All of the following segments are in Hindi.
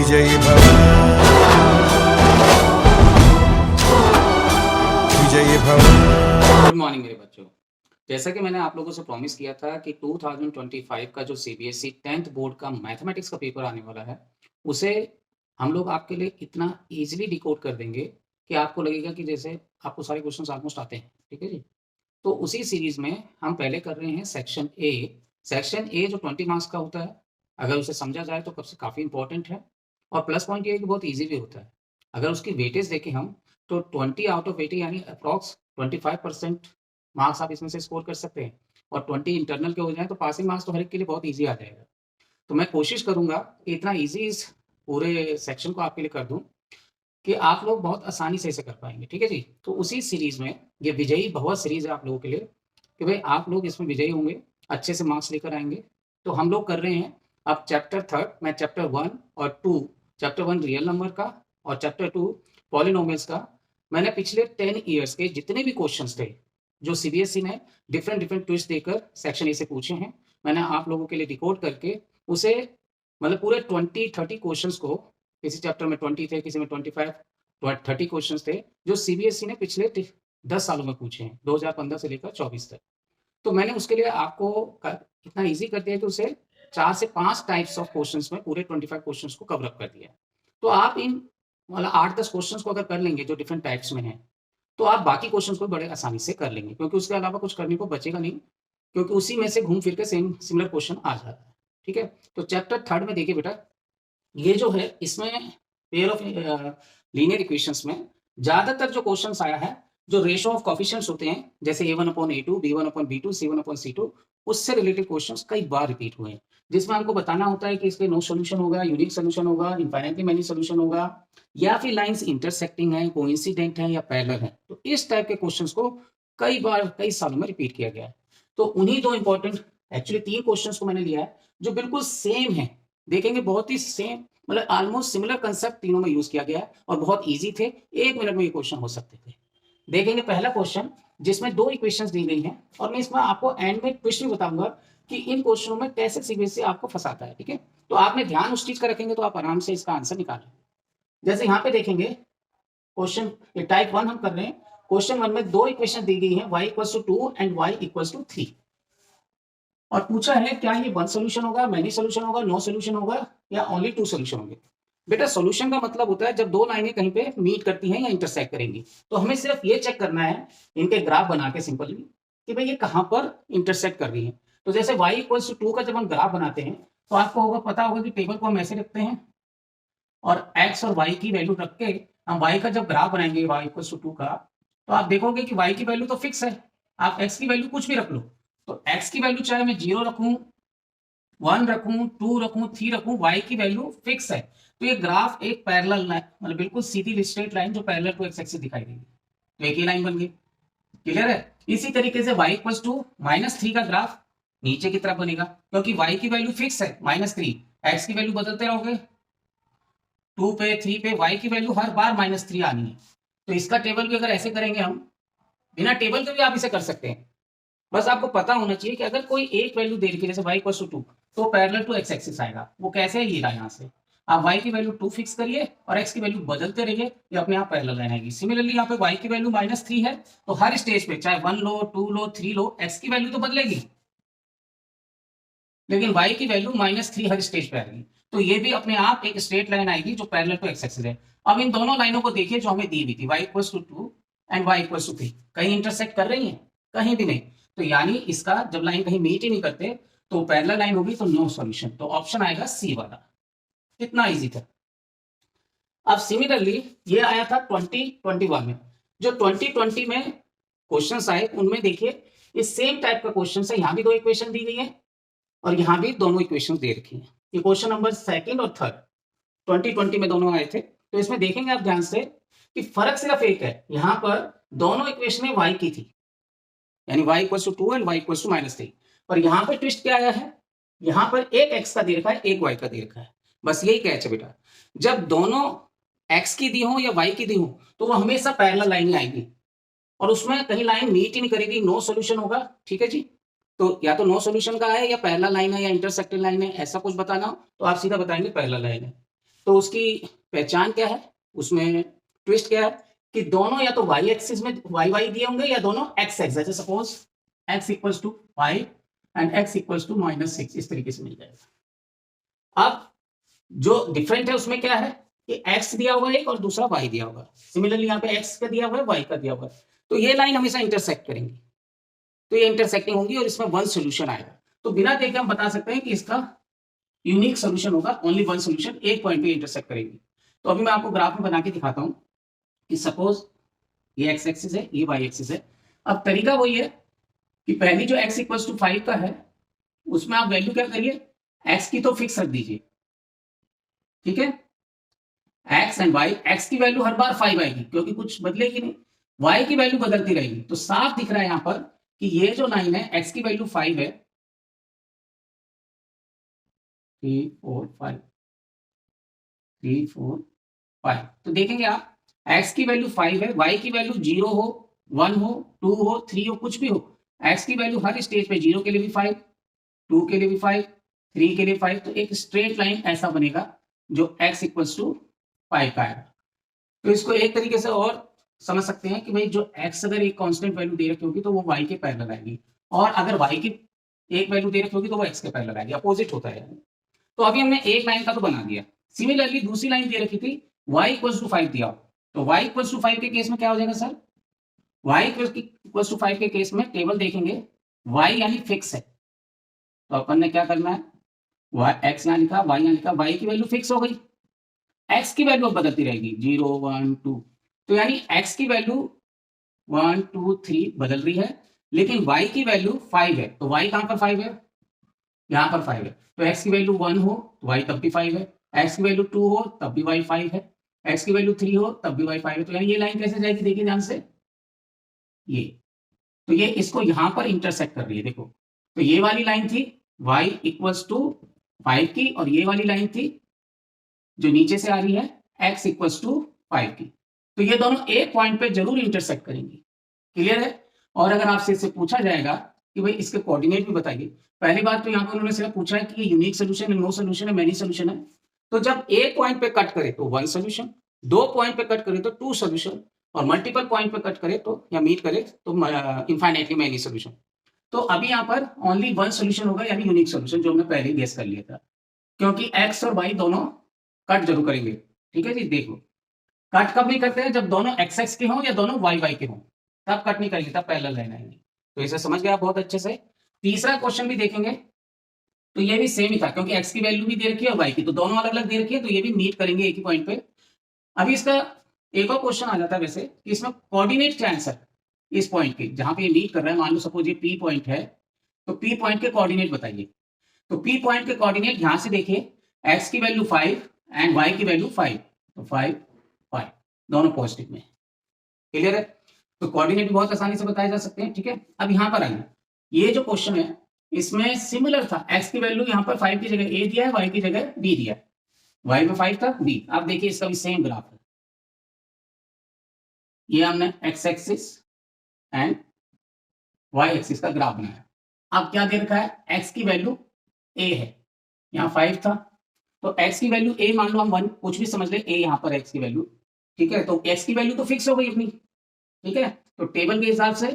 विजयी भव, विजयी भव। गुड मॉर्निंग मेरे बच्चों। जैसा कि मैंने आप लोगों से प्रॉमिस किया था कि 2025 का जो सीबीएसई 10th बोर्ड का मैथमेटिक्स का पेपर आने वाला है, उसे हम लोग आपके लिए इतना ईज़िली डिकोड कर देंगे कि आपको लगेगा कि जैसे आपको सारे क्वेश्चंस ऑलमोस्ट आते हैं, ठीक है जी? तो उसी सीरीज़ में हम पहले कर रहे हैं सेक्शन ए। सेक्शन ए जो 20 मार्क्स का होता है, अगर उसे समझा जाए तो कब से काफ़ी इम्पोर्टेंट है और प्लस पॉइंट ये है कि बहुत ईज़ी भी होता है। अगर उसकी वेटेज देखें हम, तो 20 आउट ऑफ 80 यानी अप्रॉक्स 25% मार्क्स आप इसमें से स्कोर कर सकते हैं और 20 इंटरनल के हो जाएँ तो पासिंग मार्क्स तो हर एक के लिए बहुत ईज़ी आ जाएगा। तो मैं कोशिश करूँगा कि इतना ईज़ी इस पूरे सेक्शन को आपके लिए कर दूँ कि आप लोग बहुत आसानी से इसे कर पाएँगे, ठीक है जी? तो उसी सीरीज़ में ये विजयी भव सीरीज़ है आप लोगों के लिए कि भई आप लोग इसमें विजयी होंगे, अच्छे से मार्क्स लेकर आएँगे। तो हम लोग कर रहे हैं अब चैप्टर 3 मैं चैप्टर 1 और 2 चैप्टर 1 रियल नंबर का और चैप्टर 2 पॉलिनोमियल्स का मैंने पिछले 10 इयर्स के जितने भी क्वेश्चन्स थे, जो सीबीएसई ने डिफरेंट ट्विस्ट देकर सेक्शन ए से पूछे हैं, मैंने आप लोगों के लिए डिकोड करके उसे मतलब पूरे 20-30 क्वेश्चन्स को किसी चैप्टर में 20 थे, किसी में 25 30 क्वेश्चन्स थे, जो सीबीएसई ने पिछले 10 सालों में पूछे हैं, 2015 से लेकर 24 तक। तो मैंने उसके लिए आपको इतना ईज़ी कर दिया कि उसे 4 से 5 टाइप्स ऑफ क्वेश्चन्स में पूरे 25 क्वेश्चन्स को कवर अप कर दिया है। तो आप इन मतलब 8-10 क्वेश्चन्स को अगर कर लेंगे जो डिफरेंट टाइप्स में हैं, तो आप बाकी क्वेश्चन्स को बड़े आसानी से कर लेंगे क्योंकि उसके अलावा कुछ करने को बचेगा नहीं, क्योंकि उसी में से घूम फिर के सेम सिमिलर क्वेश्चन आ जाता है। ठीक है? तो चैप्टर 3 में देखिए बेटा, ये जो है इसमें पेयर ऑफ लीनियर इक्वेशंस में ज़्यादातर जो क्वेश्चंस आया है, जो रेशियो ऑफ कोएफिशिएंट्स होते हैं, जैसे a1/a2, b1/b2, c1/c2, उससे रिलेटेड क्वेश्चंस कई बार रिपीट हुए हैं, जिसमें हमको बताना होता है कि इसके नो सॉल्यूशन होगा, यूनिक सॉल्यूशन होगा, इनफाइनाइटली मेनी सॉल्यूशन होगा, या फिर लाइन्स इंटरसेक्टिंग हैं, कोइंसिडेंट हैं या पैरेलल हैं। तो इस टाइप के क्वेश्चंस को कई बार, कई सालों में रिपीट किया गया है। तो उन्हीं 2 इंपॉर्टेंट एक्चुअली 3 क्वेश्चंस को मैंने लिया है, जो बिल्कुल सेम हैं। देखेंगे बहुत ही सेम मतलब ऑलमोस्ट सिमिलर कांसेप्ट तीनों में यूज़ किया गया है और बहुत ईज़ी थे, 1 मिनट में ये क्वेश्चन हो सकते थे। देखेंगे पहला क्वेश्चन जिसमें 2 इक्वेशंस दी गई हैं और मैं इसमें आपको एंड में ट्विस्ट भी बताऊँगा कि इन क्वेश्चनों में कैसे सीबीएसई आपको फँसाता है, ठीक है? तो आपने ध्यान उस चीज़ का रखेंगे तो आप आराम से इसका आंसर निकाल लेंगे। जैसे यहाँ पे देखेंगे क्वेश्चन ये टाइप 1 हम कर रहे हैं। क्वेश्चन 1 में 2 इक्वेशन दी गई हैं y = 2 एंड y = 3 और पूछा है क्या ये 1 सॉल्यूशन होगा, मेनी सॉल्यूशन होगा, नो सॉल्यूशन होगा या ओनली 2 सॉल्यूशन होंगे। बेटा सॉल्यूशन का मतलब होता है जब 2 लाइनें कहीं पे मीट करती हैं या इंटरसेक्ट करेंगी। तो हमें सिर्फ ये चेक करना है इनके ग्राफ बना के सिंपली कि भाई ये कहाँ पर इंटरसेक्ट कर रही है। तो जैसे y = 2 का जब हम ग्राफ बनाते हैं तो आपको होगा पता होगा कि टेबल को हम ऐसे रखते हैं और x और y की वैल्यू रख के हम y का जब ग्राफ बनाएंगे y = 2 का, तो आप देखोगे कि y की वैल्यू तो फिक्स है, आप x की वैल्यू कुछ भी रख लो। तो x की वैल्यू चाहे मैं 0 रखूं, 1 रखूं, 2 रखूं, 3 रखूं, y की वैल्यू फिक्स है। तो ये ग्राफ एक पैरेलल लाइन मतलब बिल्कुल सीधी स्ट्रेट लाइन जो पैरेलल टू x एक्सिस दिखाई देगी। तो एक ही लाइन बन गई। क्लियर है? इसी तरीके से y = -3 का ग्राफ नीचे की तरफ बनेगा क्योंकि y की वैल्यू फिक्स है -3, x की वैल्यू बदलते रहोगे 2 पे 3 पे, y की वैल्यू हर बार -3 आनी है। तो इसका टेबल भी अगर ऐसे करेंगे हम, बिना टेबल के भी आप इसे कर सकते हैं। बस आपको पता होना चाहिए कि अगर कोई एक वैल्यू दे रखी है जैसे y = 2 तो पैरेलल टू x एक्सिस आएगा। वो कैसे है ये रहा यहाँ से। आप y की वैल्यू 2 फिक्स करिए और x की वैल्यू बदलते रहिए, ये अपने आप पैरेलल लाइन आएगी। सिमिलरली यहाँ पे y की वैल्यू -3 है तो हर स्टेज पे चाहे 1 लो, 2 लो, 3 लो, x की वैल्यू तो बदलेगी, लेकिन y की वैल्यू -3 हर स्टेज पे आएगी। तो ये भी अपने आप एक स्ट्रेट लाइन आएगी जो पैरेलल टू x एक्सिस है। अब इन दोनों लाइनों को देखिए जो हमें दी हुई थी y = 2 एंड y = 3, कहीं इंटरसेक्ट कर रही हैं? कहीं भी नहीं। तो यानी इसका जब लाइन कहीं मीट ही नहीं करते तो पैरेलल लाइन होगी तो नो सॉल्यूशन। तो ऑप्शन आएगा सी वाला। कितना इजी था। अब सिमिलरली ये आया था 2021 में। जो 2020 में क्वेश्चंस आए उनमें देखिए ये सेम टाइप का क्वेश्चन है। यहाँ भी 2 इक्वेशन दी गई है और यहाँ भी दोनों इक्वेशन दे रखी है। ये क्वेश्चन नंबर 2 और 3 2020 में दोनों आए थे। तो इसमें देखेंगे आप ध्यान से कि फर्क सिर्फ एक है, यहाँ पर दोनों इक्वेशन y की थी यानी y = 2 एंड y = -3, पर यहाँ पे ट्विस्ट क्या आया है, यहाँ पर एक x का दे रखा है, एक y का दे रखा है। बस यही कैच है बेटा, जब दोनों x की दी हो या y की दी हो तो वो हमेशा पैरेलल लाइन ही आएगी और उसमें कहीं लाइन मीट ही नहीं करेगी, नो सॉल्यूशन होगा। ठीक है जी। तो या तो नो सॉल्यूशन का है या पैरेलल लाइन है या इंटरसेक्टिंग लाइन है, ऐसा कुछ बताना हो तो आप सीधा बताएंगे पैरेलल लाइन है। तो उसकी पहचान क्या है, उसमें ट्विस्ट क्या है कि दोनों या तो वाई एक्सिस में वाई वाई दिए होंगे या दोनों एक्स एक्स, जैसे suppose X equals to 5 and X equals to -6, इस तरीके से मिल जाएगा। अब जो डिफरेंट है उसमें क्या है कि x दिया हुआ है एक और दूसरा y दिया हुआ है। सिमिलरली यहाँ पे x का दिया हुआ है, y का दिया हुआ है, तो ये लाइन हमेशा इंटरसेक्ट करेंगी, तो ये इंटरसेक्टिंग होंगी और इसमें वन सोल्यूशन आएगा। तो बिना देखे हम बता सकते हैं कि इसका यूनिक सोल्यूशन होगा, ओनली वन सोल्यूशन, एक पॉइंट पे इंटरसेक्ट करेगी। तो अभी मैं आपको ग्राफ में बना के दिखाता हूं कि सपोज ये x एक्सिस है, ये y एक्सिस है। अब तरीका वही है कि पहली जो x इक्वल्स टू 5 का है उसमें आप वैल्यू क्या करिए, x की तो फिक्स रख दीजिए, ठीक है, x एंड y, x की वैल्यू हर बार 5 आएगी क्योंकि कुछ बदलेगी नहीं, y की वैल्यू बदलती रहेगी। तो साफ दिख रहा है यहां पर कि ये जो लाइन है x की वैल्यू 5 है, 3 4 5, 3 4 5, तो देखेंगे आप x की वैल्यू 5 है, y की वैल्यू 0 हो, 1 हो, 2 हो, 3 हो, कुछ भी हो, x की वैल्यू हर स्टेज पे 0 के लिए भी 5, 2 के लिए भी 5, 3 के लिए 5, तो एक स्ट्रेट लाइन ऐसा बनेगा जो x इक्वल्स टू 5 का आएगा। तो इसको एक तरीके से और समझ सकते हैं कि भाई जो x अगर एक कांस्टेंट वैल्यू दे रखी होगी तो वो y के पैरेलल आएगी, और अगर y की एक वैल्यू दे रखी होगी तो वो x के पैरेलल आएगी, अपोजिट होता है। तो अभी हमने एक लाइन का तो बना दिया। सिमिलरली दूसरी लाइन दे रखी थी y इक्वल्स टू 5 दिया, तो y इक्वल्स टू 5 के केस में क्या हो जाएगा सर, y इक्वल्स टू 5 के केस में टेबल देखेंगे, y यानी फिक्स है, तो अपन ने क्या करना है, x यहाँ लिखा, y यहाँ लिखा, y की वैल्यू फिक्स हो गई, x की वैल्यू अब बदलती रहेगी 0 1 2, तो यानी x की वैल्यू 1 2 3 बदल रही है, लेकिन y की वैल्यू 5 है, तो y कहां पर 5 है, यहां पर 5 है, तो x की वैल्यू 1 हो तो y तब भी 5 है, x की वैल्यू 2 हो तब भी y 5 है, x की वैल्यू 3 हो तब भी y 5 है। तो यानी ये लाइन कैसे जाएगी, देखिए ध्यान से, ये, तो ये इसको यहां पर इंटरसेक्ट कर रही है, देखो, तो ये वाली लाइन थी y इक्वल्स टू 5 की, और ये वाली लाइन थी जो नीचे से आ रही है x इक्वल्स टू 5 की, तो ये दोनों एक पॉइंट पे जरूर इंटरसेक्ट करेंगी। क्लियर है। और अगर आपसे इससे पूछा जाएगा कि भाई इसके कोऑर्डिनेट भी बताइए, पहली बात तो यहाँ पर उन्होंने सिर्फ पूछा है कि ये यूनिक सोल्यूशन है, नो सोल्यूशन है, मेनी सोल्यूशन है, तो जब एक पॉइंट पे कट करे तो वन सोल्यूशन, दो पॉइंट पे कट करे तो टू सोल्यूशन, और मल्टीपल पॉइंट पे कट करे तो या मीट करे तो इनफाइनाइटली मेनी सोल्यूशन। तो अभी यहाँ पर ओनली वन सोल्यूशन होगा, यानी यूनिक सोल्यूशन, जो हमने पहले गेस कर लिया था, क्योंकि एक्स और वाई दोनों कट जरूर करेंगे। ठीक है जी, देखो कट कब नहीं करते हैं, जब दोनों एक्स एक्स के हों या दोनों वाई वाई के हों, तब कट नहीं करेंगे, तब पैरेलल लाइन आएंगे। तो इसे समझ गया बहुत अच्छे से। तीसरा क्वेश्चन भी देखेंगे तो ये भी सेम ही था, क्योंकि एक्स की वैल्यू भी दे रखी है और वाई की, तो दोनों अलग अलग दे रखी है, तो ये भी मीट करेंगे एक ही पॉइंट पे। अभी इसका एक और क्वेश्चन आ जाता है वैसे कि इसमें कोऑर्डिनेट क्या आंसर इस पॉइंट के, जहां पे ये मीट कर रहा है, मान लो सपोज ये पी पॉइंट है, तो पी पॉइंट के कोऑर्डिनेट बताइए। तो पी पॉइंट के कोऑर्डिनेट यहां से देखिए, एक्स की वैल्यू 5 एंड वाई की वैल्यू 5, तो 5 5 दोनों पॉजिटिव में। क्लियर है। तो कोऑर्डिनेट भी बहुत आसानी से बताए जा सकते हैं। ठीक है, अब यहां पर आइए, ये जो क्वेश्चन है इसमें सिमिलर था, एक्स की वैल्यू यहां पर 5 की जगह ए दिया है, वाई की जगह बी दिया है, वाई में 5 था, बी। आप देखिए इसका भी सेम ग्राफ है, ये हमने X axis and Y axis का ग्राफ बनाया। अब क्या दे रखा है, एक्स की वैल्यू ए है, यहाँ 5 था, तो एक्स की वैल्यू ए मान लो हम 1 कुछ भी समझ ले, ए यहाँ पर एक्स की वैल्यू, ठीक है, तो एक्स की वैल्यू तो फिक्स हो गई अपनी। ठीक है, तो टेबल के हिसाब से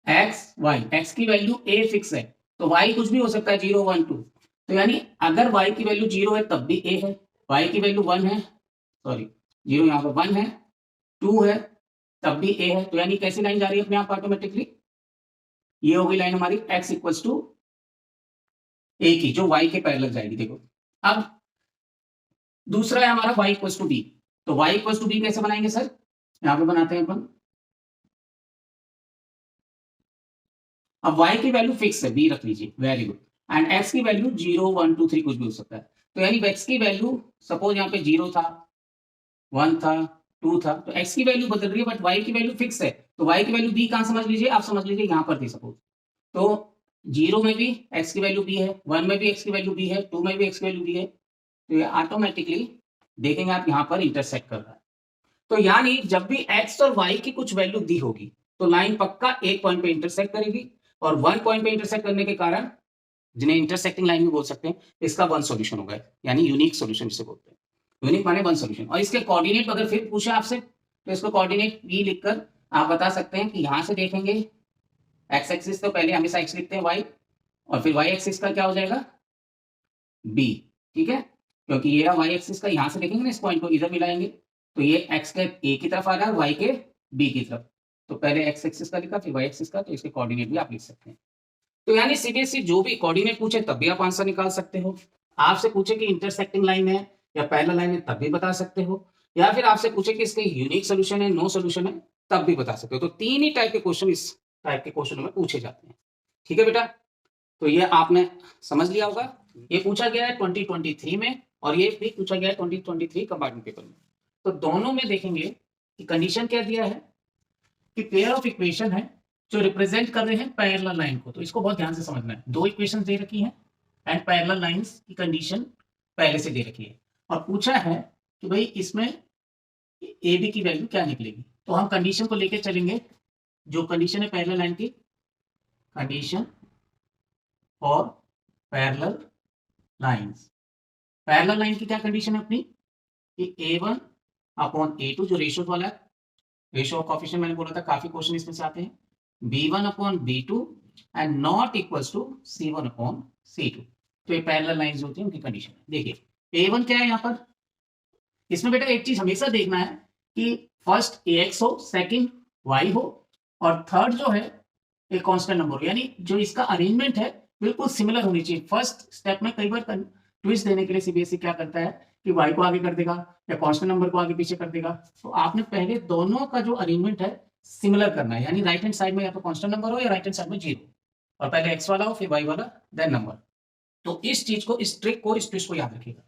एक्स वाई, एक्स की वैल्यू ए फिक्स है, तो वाई कुछ भी हो सकता है, 0 1 2, तो यानी अगर वाई की वैल्यू 0 है तब भी ए है, वाई की वैल्यू 1 है, सॉरी 0 यहाँ पर 1 है, 2 है तब भी ए है, तो यानी कैसी लाइन जा रही है अपने आप ऑटोमेटिकली, ये हो गई लाइन हमारी एक्स इक्वल्स टू ए की, जो वाई के पैरेलल जाएगी। देखो अब दूसरा है हमारा y इक्वल्स टू बी, तो y इक्वल्स टू बी कैसे बनाएंगे सर, यहां पे बनाते हैं अपन। अब y की वैल्यू फिक्स है, b रख लीजिए, वेरी गुड, एंड x की वैल्यू 0 1 2 3 कुछ भी हो सकता है, तो यानी x की वैल्यू सपोज यहाँ पे 0 था, 1 था, 2 था, तो x की वैल्यू बदल रही है बट y की वैल्यू फिक्स है, तो y की वैल्यू b कहां समझ लीजिए, आप समझ लीजिए यहाँ पर थी सपोज, तो 0 में भी x की वैल्यू b है, 1 में भी x की वैल्यू b है, 2 में भी x की वैल्यू b है, तो ये ऑटोमेटिकली देखेंगे आप यहाँ पर इंटरसेक्ट कर रहा है। तो यानी जब भी x और y की कुछ वैल्यू दी होगी तो लाइन पक्का एक पॉइंट पे इंटरसेक्ट करेगी, और वन पॉइंट पे इंटरसेक्ट करने के कारण जिन्हें इंटरसेक्टिंग लाइन भी बोल सकते हैं, इसका वन सॉल्यूशन होगा, यानी यूनिक सॉल्यूशन जिसे बोलते हैं। यूनिक माने वन सॉल्यूशन। और इसके कोऑर्डिनेट अगर फिर पूछे आपसे, तो इसको कोऑर्डिनेट बी लिखकर आप बता सकते हैं कि यहां से देखेंगे एक्स एक्सिस, तो पहले हमेशा एक्स लिखते हैं, वाई, और फिर वाई एक्सिस का क्या हो जाएगा, बी। ठीक है, क्योंकि ये रहा वाई एक्सिस का, यहां से देखेंगे ना, इस पॉइंट को इधर मिलाएंगे, तो ये एक्स के ए की तरफ आ रहा है, वाई के बी की तरफ। तो पहले एक्स एक्सिस का लिखा, फिर वाई एक्सिस का, तो इसके कोऑर्डिनेट भी आप लिख सकते हैं। तो यानी सीबीएसई जो भी कोऑर्डिनेट पूछे तब भी आप आंसर निकाल सकते हो। आपसे पूछे कि इंटरसेक्टिंग लाइन है या पैरेलल लाइन है, तब भी बता सकते हो। या फिर आपसे पूछे कि इसके यूनिक सोल्यूशन है, नो सोल्यूशन है, तब भी बता सकते हो। तो तीन ही टाइप के क्वेश्चन इस टाइप के क्वेश्चन में पूछे जाते हैं। ठीक है बेटा, तो ये आपने समझ लिया होगा। ये पूछा गया है 2023 में, और ये भी पूछा गया है 2023 कंपार्टमेंट पेपर में। तो दोनों में देखेंगे कि कंडीशन क्या दिया है कि पेयर ऑफ इक्वेशन है जो रिप्रेजेंट कर रहे हैं पैरेलल लाइन को। तो इसको बहुत ध्यान से समझना है। दो इक्वेशन दे रखी हैं एंड पैरेलल लाइंस की कंडीशन पहले से दे रखी है, और पूछा है कि भाई इसमें ए बी की वैल्यू क्या निकलेगी। तो हम कंडीशन को लेके चलेंगे। जो कंडीशन है पैरेलल लाइन की, कंडीशन और पैरेलल लाइंस, पैरेलल लाइन की क्या कंडीशन है अपनी कि A1 अपॉन A2 जो रेशियो वाला है, रेशियो ऑफ कोएफिशिएंट मैंने बोला था, काफी क्वेश्चन इसमें से आते हैं, B1 upon B2 and not equals to C1 upon C2। तो ये पैरेलल लाइंस होती है, उनकी कंडीशन है। देखिए A1 क्या है यहाँ पर, इसमें बेटा एक चीज हमेशा देखना है कि फर्स्ट AX हो, सेकंड Y हो, और थर्ड जो है एक कांस्टेंट नंबर हो, यानी जो इसका अरेंजमेंट है बिल्कुल सिमिलर होनी चाहिए। फर्स्ट स्टेप में कई बार ट्विस्ट देने के लिए सीबीएसई क्या करता है कि y को आगे कर देगा या कांस्टेंट नंबर को आगे पीछे कर देगा। तो आपने पहले दोनों का जो अरेंजमेंट है सिमिलर करना है, यानी राइट हैंड साइड में या तो कांस्टेंट नंबर हो या राइट हैंड साइड में जीरो, और पहले x वाला हो फिर y वाला देन नंबर। तो इस चीज को, इस ट्रिक को, इस ट्विस्ट को याद रखिएगा।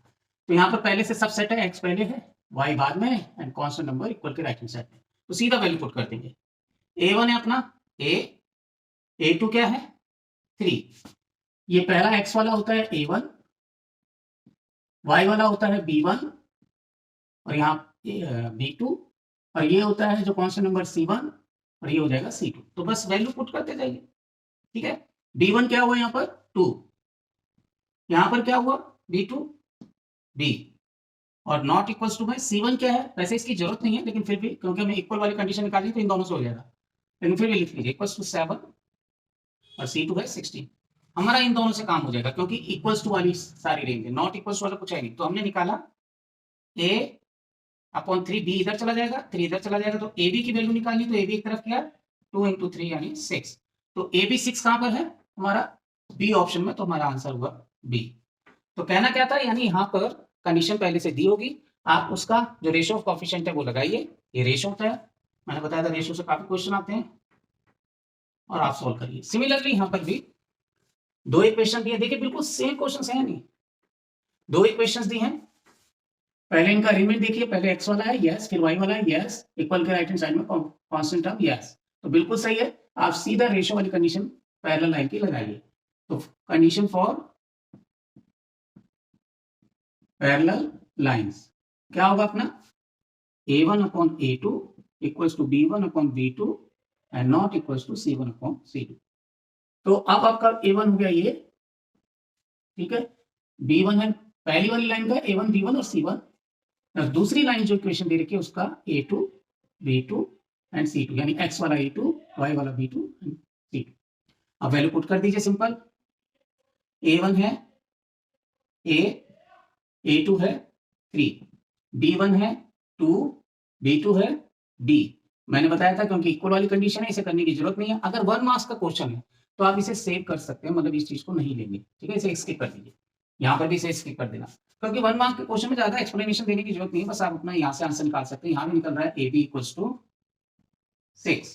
तो यहाँ पर पहले से सब सेट है, x पहले है, y बाद में है, एंड कांस्टेंट नंबर इक्वल के राइट हैंड साइड में। तो सीधा वैल्यू पुट कर देंगे। A1 है अपना a, A2 क्या है 3, ये पहला x वाला होता है A1, y वाला होता है B1, और यहाँ B2, और ये होता है जो कांस्टेंट नंबर C1, और ये हो जाएगा C2। तो बस वैल्यू पुट करते जाइए। ठीक है, B1 क्या हुआ यहाँ पर 2, यहाँ पर क्या हुआ B2 B, और नॉट इक्वल्स टू में C1 क्या है, वैसे इसकी जरूरत नहीं है लेकिन फिर भी क्योंकि हमें इक्वल वाली कंडीशन निकाली तो इन दोनों से हो जाएगा, लेकिन फिर भी लिख लीजिए इक्वल्स टू 7, और C2 है 16। हमारा इन दोनों से काम हो जाएगा क्योंकि इक्वल्स टू वाली सारी रेंज है, नॉट इक्वल्स वाला कुछ है नहीं। तो हमने निकाला a अपॉन 3, b इधर चला जाएगा, 3 इधर चला जाएगा, तो ab की वैल्यू निकाली, तो ab एक तरफ क्या 2 इंटू 3 यानी 6। तो ab 6 कहां पर है हमारा b ऑप्शन में, तो हमारा आंसर हुआ b। तो कहना क्या था, यानी यहां पर कंडीशन पहले से दी होगी, आप उसका जो रेशियो ऑफ कोएफिशिएंट है वो लगाइए। ये रेशियो होता है, मैंने बताया था रेशियो से काफी क्वेश्चन आते हैं, और आप सॉल्व करिए। सिमिलरली यहां पर भी दो इक्वेशन दिए, देखिए बिल्कुल सेम क्वेश्चन है, नहीं दो इक्वेशन दी हैं। पहले इनका अरेंजमेंट देखिए, पहले x वाला है यस, फिर y वाला है यस, इक्वल के राइट हैंड साइड में कांस्टेंट टर्म यस, तो बिल्कुल सही है। आप सीधा रेशियो वाली कंडीशन पैरेलल लाइन की लगाइए। तो कंडीशन फॉर पैरेलल लाइंस क्या होगा अपना, a1 upon a2 equals to b1 upon b2 and not equals to c1 upon c2। तो अब आपका a1 हो गया ये, ठीक है, b1 है पहली वाली लाइन का a1 b1 और c1, दूसरी लाइन जो इक्वेशन दे रखी है उसका a2 b2 एंड c2, यानी x वाला a2 y वाला b2 एंड c2। अब वैल्यू पुट कर दीजिए सिंपल, a1 है a, a2 है 3, b1 है 2, b2 है b। मैंने बताया था क्योंकि इक्वल वाली कंडीशन है इसे करने की जरूरत नहीं है। अगर 1 मार्क्स का क्वेश्चन है तो आप इसे सेव कर सकते हैं, मतलब इस चीज को नहीं लेंगे। ठीक है, इसे स्किप कर दीजिए, यहाँ पर भी इसे स्किप कर देना, क्योंकि 1 मार्क के क्वेश्चन में ज्यादा एक्सप्लेनेशन देने की जरूरत नहीं है, बस आप अपना यहाँ से आंसर निकाल सकते हैं। यहाँ भी निकल रहा है ए बी इक्वल्स टू 6,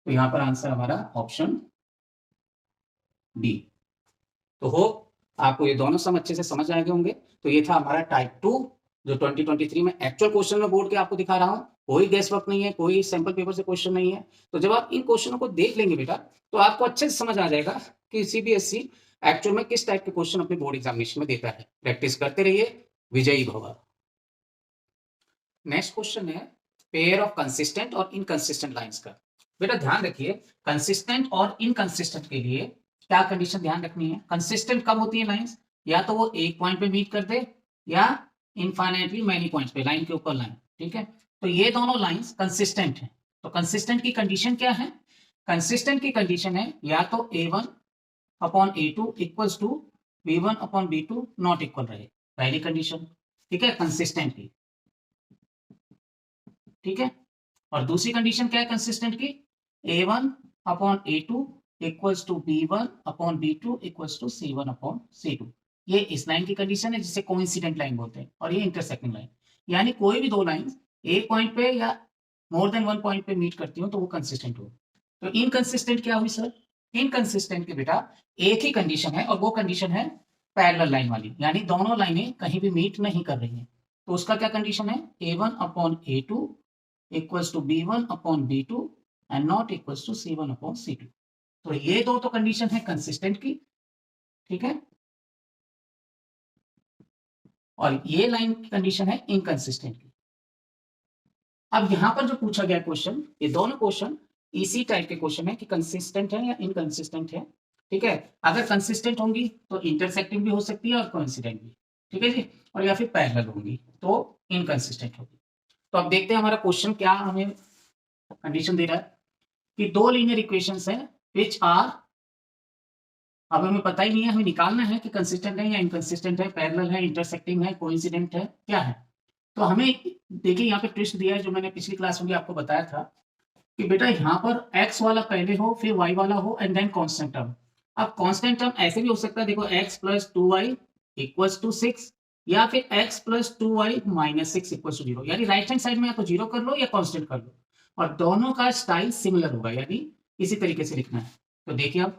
तो यहाँ पर आंसर हमारा ऑप्शन डी। तो हो आपको ये दोनों सम अच्छे से समझ आए होंगे। तो ये था हमारा टाइप 2 जो 2023 में एक्चुअल क्वेश्चन में बोर्ड के आपको दिखा रहा हूँ, कोई गेस वर्क नहीं है, कोई सैंपल पेपर से क्वेश्चन नहीं है। तो जब आप इन क्वेश्चनों को देख लेंगे बेटा, तो आपको अच्छे से समझ आ जाएगा कि सीबीएसई एक्चुअल में किस टाइप के क्वेश्चन अपने बोर्ड एग्जामिनेशन में देता है। प्रैक्टिस करते रहिए, विजयी भव। नेक्स्ट क्वेश्चन है पेयर ऑफ कंसिस्टेंट और इनकंसिस्टेंट लाइंस का। बेटा ध्यान रखिए, कंसिस्टेंट और इनकंसिस्टेंट के लिए क्या कंडीशन ध्यान रखनी है, कंसिस्टेंट कब होती है लाइंस, या तो वो एक पॉइंट पे मीट कर दे या इनफाइनाइटली मैनी पॉइंट्स पे, लाइन के ऊपर लाइन, ठीक है। तो ये दोनों लाइंस कंसिस्टेंट है। तो कंसिस्टेंट की कंडीशन क्या है, कंसिस्टेंट की कंडीशन है या तो A1 upon A2 equals to B1 upon B2 not equal रहे, पहली कंडीशन, ठीक है, कंसिस्टेंट की, ठीक है। और दूसरी कंडीशन क्या है कंसिस्टेंट की, A1 upon A2 equals to B1 upon B2 equals to C1 upon C2। ये इस लाइन की कंडीशन है जिसे कोइंसिडेंट लाइन बोलते हैं, और ये इंटरसेक्टिंग लाइन, यानी कोई भी दो लाइन एक पॉइंट पे या मोर देन वन पॉइंट पे मीट करती हो तो वो कंसिस्टेंट हो। तो इनकंसिस्टेंट क्या हुई सर, इनकंसिस्टेंट के बेटा एक ही कंडीशन है और वो कंडीशन है पैरेलल लाइन वाली, यानी दोनों लाइनें कहीं भी मीट नहीं कर रही हैं। तो उसका क्या कंडीशन है, A1 upon A2 equals to B1 upon B2 and not equals to C1 upon C2। तो ये दो तो कंडीशन है कंसिस्टेंट की, ठीक है, और ये लाइन की कंडीशन है इनकंसिस्टेंट की। अब यहां पर जो पूछा गया क्वेश्चन, ये दोनों क्वेश्चन इसी टाइप के क्वेश्चन है कि कंसिस्टेंट है या इनकंसिस्टेंट है, ठीक है। अगर कंसिस्टेंट होंगी तो इंटरसेक्टिंग भी हो सकती है और कोइंसिडेंट भी, ठीक है जी, और या फिर पैरेलल होंगी तो इनकंसिस्टेंट होगी। तो अब देखते हैं हमारा क्वेश्चन क्या हमें कंडीशन दे रहा है कि दो लीनियर इक्वेशंस हैं विच आर, अब हमें पता ही नहीं है, हमें निकालना है कि कंसिस्टेंट है या इनकंसिस्टेंट है, पैरेलल है, इंटरसेक्टिंग है, कोइंसिडेंट है, क्या है। तो हमें देखिए यहाँ पे ट्विस्ट दिया है जो मैंने पिछली क्लास में भी आपको बताया था कि बेटा यहाँ पर x वाला पहले हो फिर y वाला हो एंड देन कांस्टेंट टर्म। अब कांस्टेंट टर्म ऐसे भी हो सकता है, देखो x plus 2y equals to 6 या फिर x plus 2y minus 6 equals to 0, यानी राइट हैंड साइड में या तो 0 कर लो या कांस्टेंट कर लो, और दोनों का स्टाइल सिमिलर होगा, यानी इसी तरीके से लिखना है। तो देखिए अब,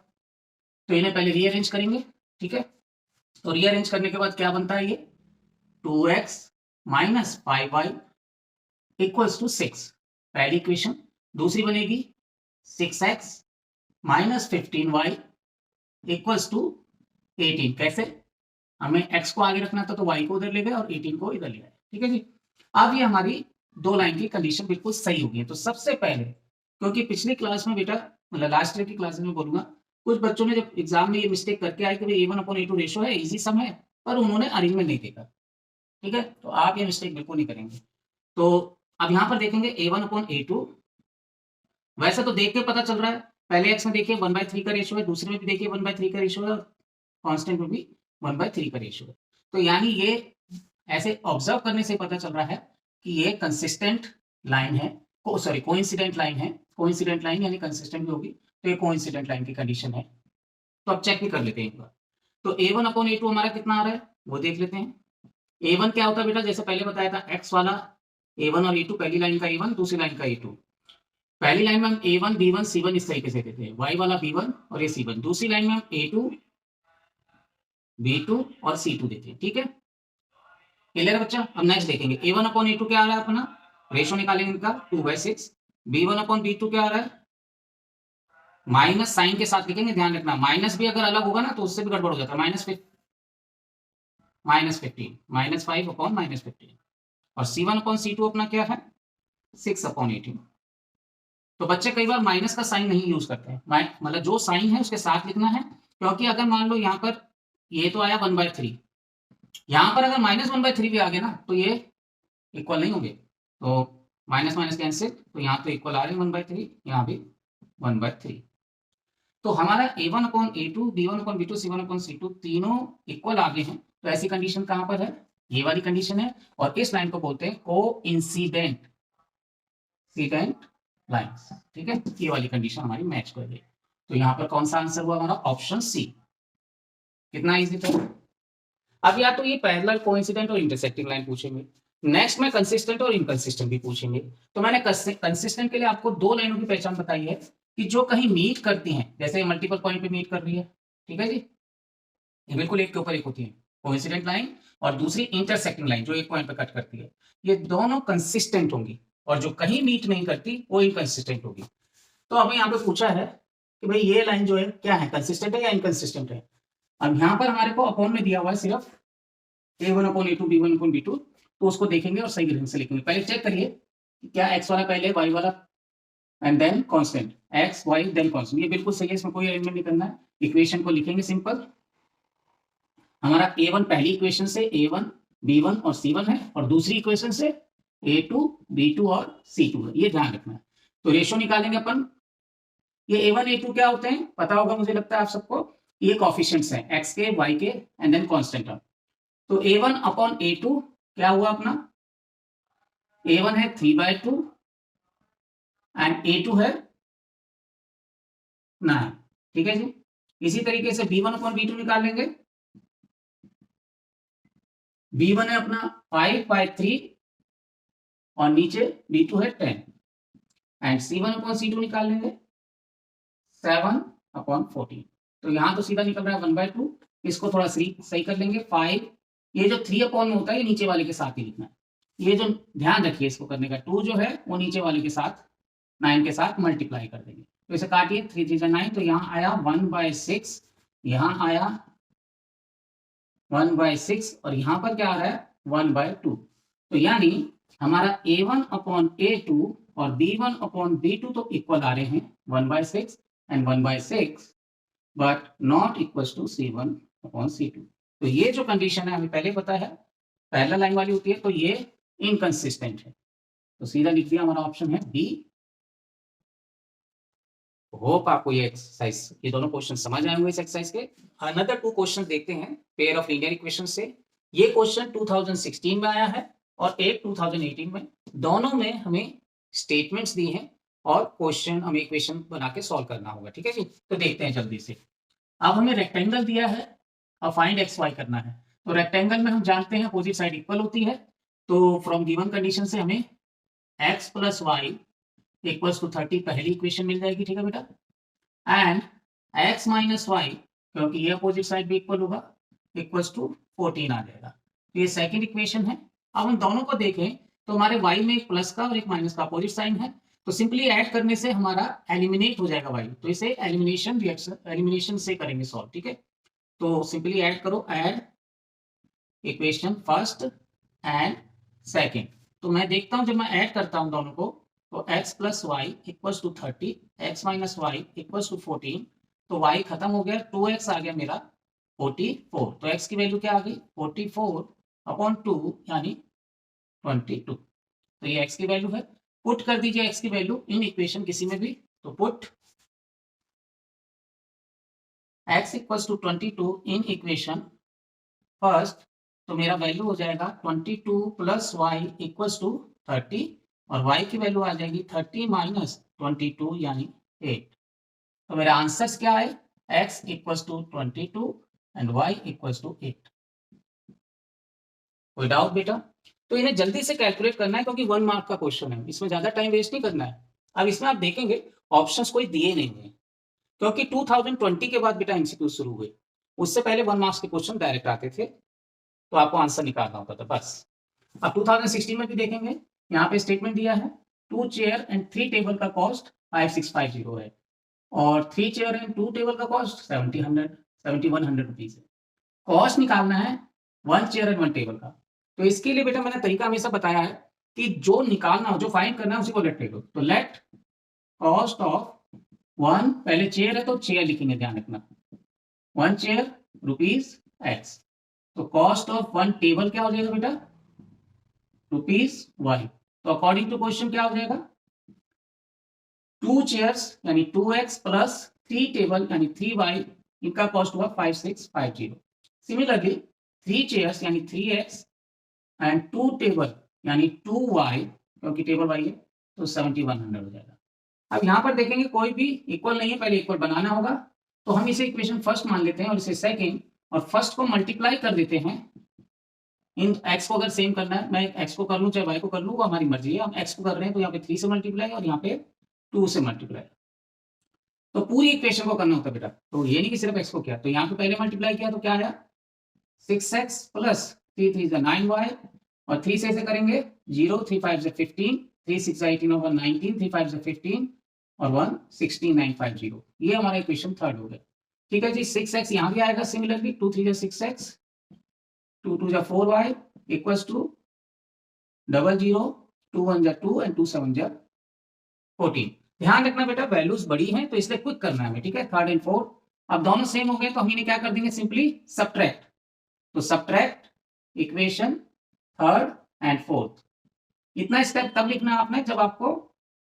तो इन्हें पहले रीअरेंज करेंगे, ठीक है। तो रीअरेंज करने के बाद क्या बनता है, ये 2x minus 5y equals to 6 पहली इक्वेशन। दूसरी बनेगी 6x minus 15y equals to 18। कैसे, हमें x को आगे रखना था तो y को उधर ले गए और 18 को इधर ले गए, ठीक है जी। अब ये हमारी दो लाइन की कंडीशन बिल्कुल सही होगी। तो सबसे पहले, क्योंकि पिछली क्लास में बेटा, मतलब लास्ट ईयर की क्लास में बोलूंगा, कुछ बच्चों ने जब एग्जाम में ये मिस्टेक करके आए कि भाई A1 अपॉन A2 रेशो है, इजी सम है, पर उन्होंने अरेंजमेंट नहीं देखा, ठीक है। तो आप ये मिस्टेक बिल्कुल नहीं करेंगे। तो अब यहाँ पर देखेंगे A1 अपॉन A2, वैसे तो देख के पता चल रहा है, पहले एक्स में देखिए 1/3 का रेशो है, दूसरे में भी देखिए 1/3 का रेशो है, कांस्टेंट में भी 1/3 का रेशो है। तो यानी ये ऐसे ऑब्जर्व करने से पता चल रहा है कि ये कंसिस्टेंट लाइन है, सॉरी कोइंसिडेंट लाइन है, कोइंसिडेंट लाइन यानी कंसिस्टेंट भी होगी, तो ये कोइंसिडेंट लाइन की कंडीशन है। तो अब चेक भी कर लेते हैं एक बार। तो A1 अपॉन A2 हमारा कितना आ रहा है वो देख लेते हैं। A1 क्या होता है बेटा, जैसे पहले बताया था, x वाला A1 और A2, पहली लाइन का A1 दूसरी लाइन का A2। पहली लाइन में हम A1 B1 C1 इस तरीके से देते हैं, y वाला B1 और ये C1। दूसरी लाइन में हम A2 B2 और C2 देते हैं, ठीक है, क्लियर है बच्चा। अब नेक्स्ट देखेंगे A1 अपॉन A2 क्या आ रहा है अपना, रेशो निकालेंगे इनका 2/6। B1 अपॉन B2 क्या आ रहा है, माइनस साइन के साथ लिखेंगे, ध्यान रखना माइनस भी अगर अलग होगा ना तो उससे भी गड़बड़ हो जाता है, -15 -5 अपॉन -15। और C1 अपॉन C2 अपना क्या है 6 अपॉन 18। तो बच्चे कई बार माइनस का साइन नहीं यूज करते हैं, मतलब जो साइन है उसके साथ लिखना है, क्योंकि अगर मान लो यहाँ पर ये तो आया 1/3, यहाँ पर अगर -1/3 भी आ गया ना तो ये इक्वल नहीं होंगे, तो माइनस माइनस कैंसिल, तो यहाँ तो इक्वल आ रहे हैं 1/3, यहाँ भी 1/3। तो हमारा A1 upon A2 B1 upon B2 C1 upon C2 तीनों इक्वल आ गए हैं। तो ऐसी कंडीशन कहाँ पर है, ये वाली कंडीशन है, और इस लाइन को बोलते हैं कोइंसिडेंट लाइंस, ठीक है। ये वाली कंडीशन हमारी मैच कर गई। तो यहाँ पर कौन सा आंसर हुआ हमारा, ऑप्शन सी। कितना इजी था। अब या तो ये पैरेलल कोइंसिडेंट और इंटरसेक्टिंग लाइन पूछेंगे, नेक्स्ट में कंसिस्टेंट और इनकंसिस्टेंट भी पूछेंगे। तो मैंने कंसिस्टेंट के लिए आपको दो लाइनों की पहचान बताई है कि जो कहीं मीट करती हैं, जैसे मल्टीपल पॉइंट पे मीट कर रही है, ठीक है जी, ये बिल्कुल एक के ऊपर एक होती है कोइंसिडेंट लाइन, और दूसरी इंटरसेक्टिंग लाइन जो एक पॉइंट पे कट करती है, ये दोनों कंसिस्टेंट होंगी, और जो कहीं मीट नहीं करती वो इनकंसिस्टेंट होगी। तो हमें यहाँ पे पूछा है कि भाई ये लाइन जो है क्या है, कंसिस्टेंट है या इनकंसिस्टेंट है। अब यहाँ पर हमारे को अपॉन में दिया हुआ है सिर्फ A1 upon A2 B1 upon B2, तो उसको देखेंगे और सही ढंग से लिखेंगे। पहले चेक करिए क्या x वाला पहले y वाला and then constant x y then constant, ये बिल्कुल सही है, इसमें कोई अरेंजमेंट नहीं करना है। इक्वेशन को लिखेंगे सिंपल। हमारा a1 पहली इक्वेशन से a1 b1 और c1 है, और दूसरी इक्वेशन से a2 b2 और c2 है, ये ध्यान रखना है। तो रेशियो निकालेंगे अपन। ये a1 a2 क्या होते हैं पता होगा मुझे लगता है आप सबको, ये कॉफिशिएंट्स हैं x के y के एंड देन कांस्टेंट टर्म। तो a1 अपॉन a2 क्या हुआ अपना, a1 है 3/2 एंड a2 है 9। ठीक है जी। इसी तरीके से b1 अपॉन b2 निकाल लेंगे। b1 है अपना 5/3 और नीचे b2 है 10 एंड c1 अपॉन c2 निकाल लेंगे 7/14। तो यहां तो सीधा निकल रहा है 1/2, इसको थोड़ा सही कर लेंगे 5। ये जो 3 अपॉन में होता है ये नीचे वाले के साथ ही लिखना है, ये जो ध्यान रखिए इसको करने का, 2 जो है वो नीचे वाले के साथ 9 के साथ मल्टीप्लाई कर देंगे। तो इसे काटिए 3 3 9, तो यहाँ आया 1/6, यहाँ आया 1/6 और यहाँ पर क्या आ रहा है 1/2। तो यानी हमारा a1 अपॉन a2 और b1 अपॉन b2 तो इक्वल आ रहे हैं 1/6 and 1/6, but not equal to c1 upon c2। तो ये जो कंडीशन है हमें पहले पता है, पहला लाइन वाली होती है, तो ये इनकंसिस्टेंट है। तो सीधा लिख दिया, हमारा ऑप्शन है बी। होप आपको ये एक्सरसाइज, ये दोनों क्वेश्चन समझ आए होंगे इस एक्सरसाइज के। अनदर 2 क्वेश्चन देखते हैं पेयर ऑफ लीनियर इक्वेशन से। ये क्वेश्चन 2016 में आया है और एक 2018 में। दोनों में हमें स्टेटमेंट्स दी हैं और क्वेश्चन हमें इक्वेशन बना के सॉल्व करना होगा। ठीक है जी। तो देखते हैं जल्दी से। अब हमें रेक्टेंगल दिया है और फाइंड एक्स वाई करना है। तो रेक्टेंगल में हम जानते हैं अपोजिट साइड इक्वल होती है, तो फ्रॉम गिवन कंडीशन से हमें x plus y equals to 30 पहली इक्वेशन मिल जाएगी। ठीक है बेटा। एंड x माइनस वाई, क्योंकि ये अपोजिट साइड भी इक्वल होगा, इक्वल्स टू 14 आ जाएगा। तो ये सेकंड इक्वेशन है। अब हम दोनों को देखें तो हमारे y में एक प्लस का और एक माइनस का अपोजिट साइन है, तो सिंपली ऐड करने से हमारा एलिमिनेट हो जाएगा y। तो इसे एलिमिनेशन रिएक्शन, एलिमिनेशन से करेंगे सॉल्व। ठीक है। तो सिंपली ऐड करो, add equation first and second. तो मैं देखता हूं जब मैं ऐड करता हूं दोनों को, तो x plus y equals to 30, x minus y equals to 14। तो y खत्म हो गया, 2x आ गया मेरा 44। तो x की वैल्यू क्या आ गई 44 अपॉन 2 यानी 22। तो ये x की वैल्यू है। पुट कर दीजिए x की वैल्यू इन इक्वेशन किसी में भी। तो put x equals to 22 in equation first, तो मेरा वैल्यू हो जाएगा 22 प्लस वाई इक्वल्स टू 30 और y की वैल्यू आ जाएगी 30 माइनस 22 यानी 8। तो मेरा आंसर्स क्या है, x equals to 22 and y equals to 8। कोई डाउट बेटा? तो इन्हें जल्दी से कैलकुलेट करना है क्योंकि 1 मार्क का क्वेश्चन है, इसमें ज्यादा टाइम वेस्ट नहीं करना है। अब इसमें आप देखेंगे ऑप्शंस कोई दिए नहीं है क्योंकि 2020 के बाद बेटा एमसीक्यू शुरू हुए, उससे पहले 1 मार्क्स के क्वेश्चन डायरेक्ट आते थे, तो आपको आंसर निकालना होता था बस। अब 2016 में भी देखेंगे, यहाँ पे स्टेटमेंट दिया है 2 चेयर एंड 3 टेबल का कॉस्ट 5650 है और 3 चेयर एंड 2 टेबल का कॉस्ट 7100 रुपीज है। कॉस्ट निकालना है 1 चेयर एंड 1 टेबल का। तो इसके लिए बेटा मैंने तरीका हमेशा बताया है कि जो निकालना हो, जो फाइंड करना है उसी को लेट ले लो। तो लेट कॉस्ट ऑफ 1, पहले चेयर है तो चेयर लिखेंगे, ध्यान रखना 1 चेयर रुपीज x। तो कॉस्ट ऑफ 1 टेबल क्या हो जाएगा बेटा रुपीज y। तो अकॉर्डिंग टू क्वेश्चन क्या हो जाएगा 2 चेयर्स यानी 2x प्लस 3 टेबल यानी 3y, इनका कॉस्ट हुआ 5650। सिमिलरली 3 चेयर्स यानी 3x एंड 2 टेबल यानी 2y, क्योंकि टेबल y है तो 7100 हो जाएगा। अब यहां पर देखेंगे कोई भी इक्वल नहीं है, पहले इक्वल बनाना होगा, तो हम इसे इक्वेशन फर्स्ट मान लेते हैं और इसे सेकंड, और फर्स्ट को मल्टीप्लाई कर देते हैं। इन x को अगर सेम करना है, मैं x को कर लूं चाहे y को कर लूं, वो हमारी मर्जी है। हम x को कर रहे हैं तो यहाँ पे 3 से मल्टीप्लाई और यहाँ पे 2 से मल्टीप्लाई, तो पूरी इक्वेशन को करना होता है बेटा। तो ये नहीं कि सिर्फ x को किया, तो यहाँ पे पहले मल्टीप्लाई किया तो क्या आया 6x प्लस 3 3 9y और 3 से करेंगे 0, 3 5 15, 3 6 18 और 19, 3 5 15 और 1 16950। ये हमारा इक्वेशन थर्ड हो गया। ठीक है जी। 6x यहाँ भी आएगा similarly, 2 3 6x, 2 2 4y equals to 00, 2 1 2 and 2 7 14। ध्यान रखना बेटा वैल्यूज बड़ी हैं तो इसलिए क्विक करना है हमें, ठीक है। थर्ड एंड फोर्थ अब दोनों सेम हो गए तो हम इन्हें क्या कर देंगे, सिंपली सब्ट्रैक्ट। तो subtract equation third and fourth. इतना स्टेप तब लिखना है आपने जब आपको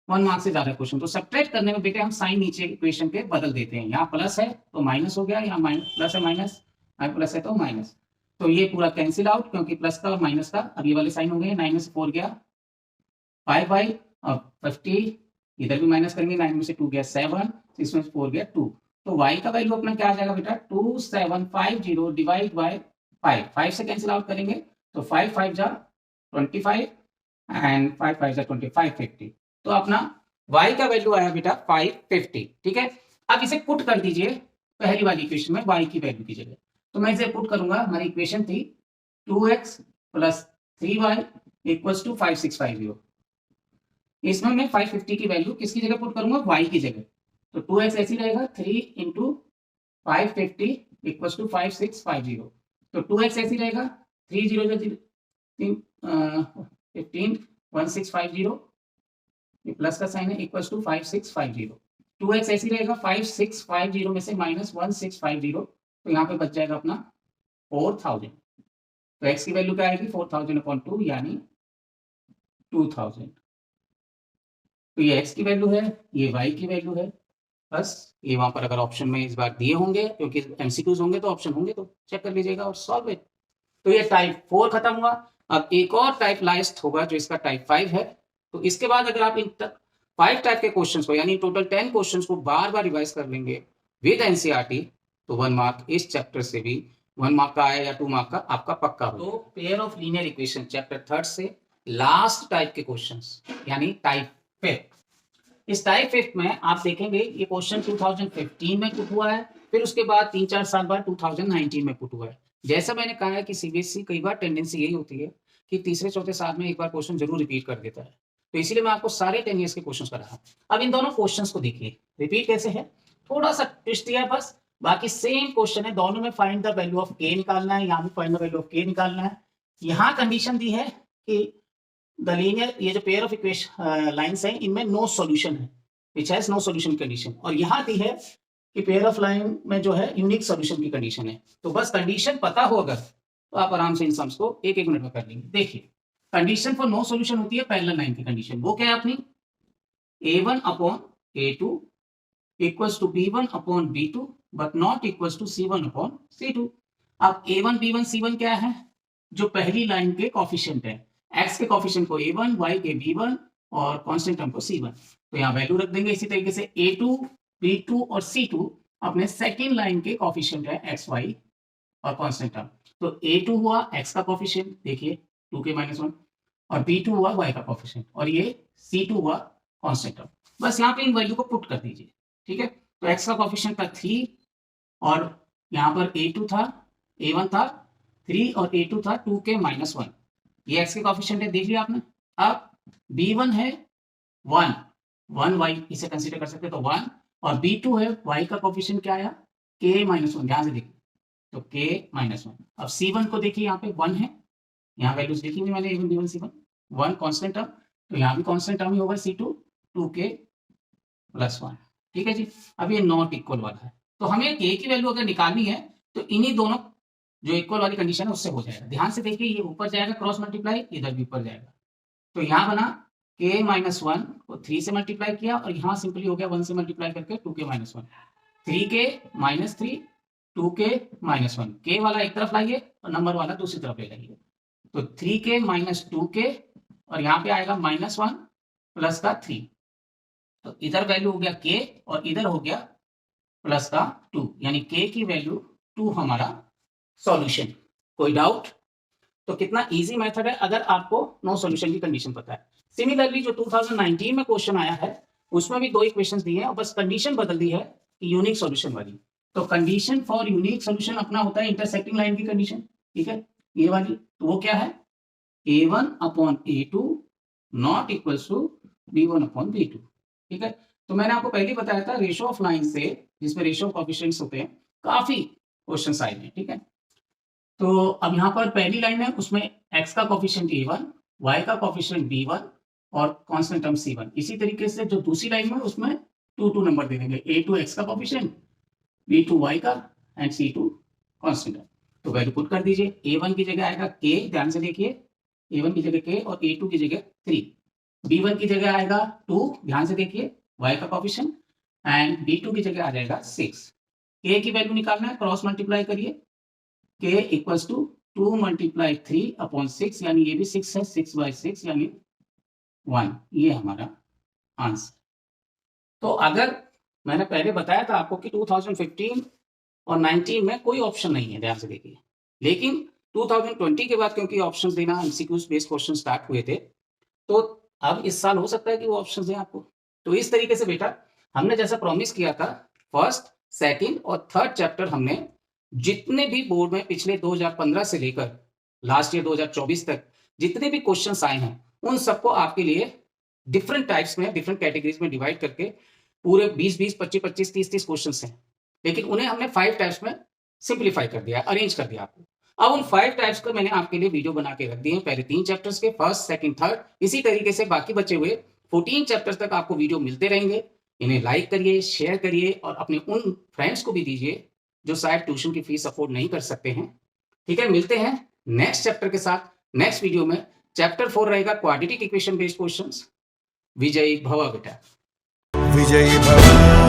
1 मार्क से ज्यादा क्वेश्चन। तो सब्ट्रैक्ट करने में बेटे हम साइन नीचे इक्वेशन के बदल देते हैं, यहाँ प्लस है तो माइनस हो गया, यहाँ माइनस प्लस है माइनस, यहाँ प्लस है तो माइनस। तो ये पूरा कैंसिल आउट क्योंकि प्लस का और माइनस का अब ये वाले साइन हो गए। 9 में से 4 गया 5 बाई और 50, इधर भी माइनस करेंगे, 9 में से 2 गया 7, 6 में से 4 गया 2। तो y का वैल्यू अपना क्या आ जाएगा बेटा 2750 डिवाइड बाय 5, 5 से कैंसिल आउट करेंगे तो 5 5 जा 25 एंड 5 5 जा 25, 50। तो अपना y का वैल्यू आया बेटा 550, ठीक है। अब इसे पुट कर दीजिए पहली वाली इक्वेशन में y की वैल्यू की जगह। तो मैं इसे पुट करूंगा, हमारी इक्वेशन थी 2x plus 3y equals to 5650। इसमें मैं 550 की वैल्यू किसकी जगह पुट करूंगा, y की जगह। तो 2x ऐसी रहेगा 3 इंटू 550 इक्वल्स टू 5650। तो 2x ऐसी रहेगा 3 0 15 1650, ये प्लस का साइन है, इक्वल्स टू 5650। 2x ऐसी रहेगा 5650 में से माइनस 1650, तो यहाँ पे बच जाएगा अपना 4000। तो x की वैल्यू क्या आएगी 4000 अपॉन 2 यानी 2000। तो ये x की वैल्यू है, ये y की वैल्यू है। बस ये वहां पर अगर ऑप्शन में इस बार दिए होंगे क्योंकि एमसीक्यूज होंगे तो ऑप्शन होंगे तो चेक कर लीजिएगा और सॉल्व इट। तो ये टाइप 4 खत्म हुआ। अब एक और टाइप लास्ट होगा जो इसका टाइप 5 है। तो इसके बाद अगर आप इन 5 टाइप के क्वेश्चंस को यानी टोटल 10 क्वेश्चंस को बार बार रिवाइज कर लेंगे विद एनसीईआरटी तो 1 मार्क इस चैप्टर से भी 1 मार्क का आया या 2 मार्क का आपका पक्का हो। तो pair of linear equation chapter 3 से लास्ट टाइप के क्वेश्चंस यानी टाइप 5। इस टाइप 5 में आप देखेंगे ये क्वेश्चन 2015 में पुट हुआ है, फिर उसके बाद 3-4 साल बाद 2019 में पुट हुआ है। जैसा मैंने कहा है कि सीबीएसई कई बार टेंडेंसी यही होती है कि तीसरे चौथे साल में एक बार क्वेश्चन जरूर रिपीट कर देता है। तो इसीलिए मैं आपको सारे 10 ईयर्स के क्वेश्चंस कर रहा हूं। अब इन दोनों क्वेश्चंस को देखिए रिपीट कैसे है, थोड़ा सा ट्विस्ट दिया है बस, बाकी सेम क्वेश्चन है। दोनों में फाइंड द वैल्यू ऑफ के निकालना है, यहाँ भी फाइंड द वैल्यू ऑफ के निकालना है। यहाँ कंडीशन दी है कि द लीनियर, ये जो पेयर ऑफ इक्वेशन लाइंस हैं इनमें नो सॉल्यूशन है, which has no solution condition. और यहाँ दी है कि पेयर ऑफ लाइन में जो है यूनिक सॉल्यूशन की कंडीशन है। तो बस कंडीशन पता हो अगर तो आप आराम से इन सम्स को एक एक मिनट में कर लेंगे। देखिए कंडीशन फॉर नो सॉल्यूशन होती है पैरेलल लाइन की कंडीशन, वो क्या है अपनी a1 upon a2 equals to b1 upon b2 but not equals to c1 upon c2। अब a1 b1 c1 क्या है, जो पहली लाइन के कॉफिशिएंट है, x के कॉफिशिएंट को a1, y के b1 और कांस्टेंट टर्म को c1। तो यहाँ वैल्यू रख देंगे। इसी तरीके से a2 b2 और c2 अपने सेकेंड लाइन के कॉफिशिएंट है x y और कांस्टेंट टर्म। तो a2 हुआ x का कॉफिशिएंट, देखिए 2k - 1, और b2 हुआ y का कॉफिशिएंट, और ये c2 हुआ कांस्टेंट टर्म। बस यहाँ पे इन वैल्यू को पुट कर दीजिए, ठीक है। तो x का कॉफिशिएंट था 3 और यहाँ पर a2 था, a1 था 3 और a2 था 2k - 1, ये x के कॉफिशिएंट है, देख लिया आपने। अब b1 है 1 y इसे कंसीडर कर सकते हैं, तो 1, और b2 है y का कोएफिशिएंट क्या आया k - 1, ध्यान से देखिए तो k - 1। अब c1 को देखिए यहाँ पे 1 है, यहाँ वैल्यूज लिखी हुई मैंने a1 b1 c1, 1 constant term, तो यहाँ भी कांस्टेंट टर्म ही होगा c2 2k + 1, ठीक है जी। अब ये नॉट इक्वल वाला है, तो हमें k की वैल्यू अगर निकालनी है तो इन्हीं दोनों जो इक्वल वाली कंडीशन है उससे हो जाएगा। ध्यान से देखिए ये ऊपर जाएगा क्रॉस मल्टीप्लाई, इधर भी ऊपर जाएगा, तो यहाँ बना k - 1 को 3 से मल्टीप्लाई किया और यहाँ सिंपली हो गया 1 से मल्टीप्लाई करके 2k - 1, 3k - 3 2k - 1, k वाला एक तरफ लाइए और नंबर वाला दूसरी तरफ ले जाइए, तो 3k - 2k और यहाँ पे आएगा -1 प्लस का 3, तो इधर वैल्यू हो गया k और इधर हो गया प्लस का 2, यानी k की वैल्यू 2 हमारा सॉल्यूशन। कोई डाउट? तो कितना इजी मेथड है अगर आपको नो सॉल्यूशन की कंडीशन पता है। सिमिलरली जो 2019 में क्वेश्चन आया है उसमें भी 2 इक्वेशंस दी है और बस कंडीशन बदल दी है कि यूनिक सॉल्यूशन वाली। तो कंडीशन फॉर यूनिक सॉल्यूशन अपना होता है इंटरसेक्टिंग लाइन की कंडीशन, ठीक है, ये वाली। तो वो क्या है a1 upon a2 not equals to b1 upon b2, ठीक है। तो मैंने आपको पहले ही बताया था रेशियो ऑफ लाइन से, जिसमें रेशियो ऑफ कोएफिशिएंट्स होते हैं, काफी क्वेश्चंस आए हैं, ठीक है। तो अब यहाँ पर पहली लाइन है उसमें x का कोएफिशिएंट a1, y का कोएफिशिएंट b1 और कांस्टेंट टर्म C1। इसी तरीके से जो दूसरी लाइन में उसमें 2 नंबर दे देंगे, A2 x का कोफिशिएंट, B2 y का एंड C2 कांस्टेंट है। तो वैल्यू पुट कर दीजिए। A1 की जगह आएगा k, ध्यान से देखिए, A1 की जगह k और A2 की जगह 3। B1 की जगह आएगा 2, ध्यान से देखिए, y का कोफिशिएंट, एंड B2 की जगह आ जाएगा 6। k की वैल्यू निकालना है, क्रॉस मल्टीप्लाई करिए, k equals to 2 multiply 3 upon 6, यानी ये भी 6 है, 6/6 यानी 1। ये हमारा आंसर। तो अगर मैंने पहले बताया था आपको कि 2015 और 19 में कोई ऑप्शन नहीं है, ध्यान से देखिए, लेकिन 2020 के बाद क्योंकि ऑप्शन देना एमसीक्यूज बेस्ड क्वेश्चन स्टार्ट हुए थे, तो अब इस साल हो सकता है कि वो ऑप्शन दें आपको। तो इस तरीके से बेटा हमने जैसा प्रॉमिस किया था, फर्स्ट, सेकंड और थर्ड चैप्टर हमने जितने भी बोर्ड में पिछले 2015 से लेकर लास्ट ईयर 2024 तक जितने भी क्वेश्चंस आए हैं, उन सबको आपके लिए डिफरेंट टाइप्स में, डिफरेंट कैटेगरीज में डिवाइड करके पूरे 20-20, 25-25, 30-30 क्वेश्चंस हैं, लेकिन उन्हें हमने 5 टाइप्स में सिंप्लीफाई कर दिया, अरेंज कर दिया आपको। अब उन 5 टाइप्स को मैंने आपके लिए वीडियो बना के रख दिए हैं, पहले 3 चैप्टर्स के, फर्स्ट, सेकंड, थर्ड। इसी तरीके से बाकी बचे हुए 14 चैप्टर्स तक आपको वीडियो मिलते रहेंगे। इन्हें लाइक करिए, शेयर करिए और अपने उन फ्रेंड्स को भी दीजिए जो शायद ट्यूशन की फीस अफोर्ड नहीं कर सकते हैं। ठीक है, मिलते हैं नेक्स्ट चैप्टर के साथ नेक्स्ट वीडियो में। चैप्टर 4 रहेगा क्वाड्रेटिक इक्वेशन बेस्ड क्वेश्चंस। विजयी भव बेटा, विजयी भव।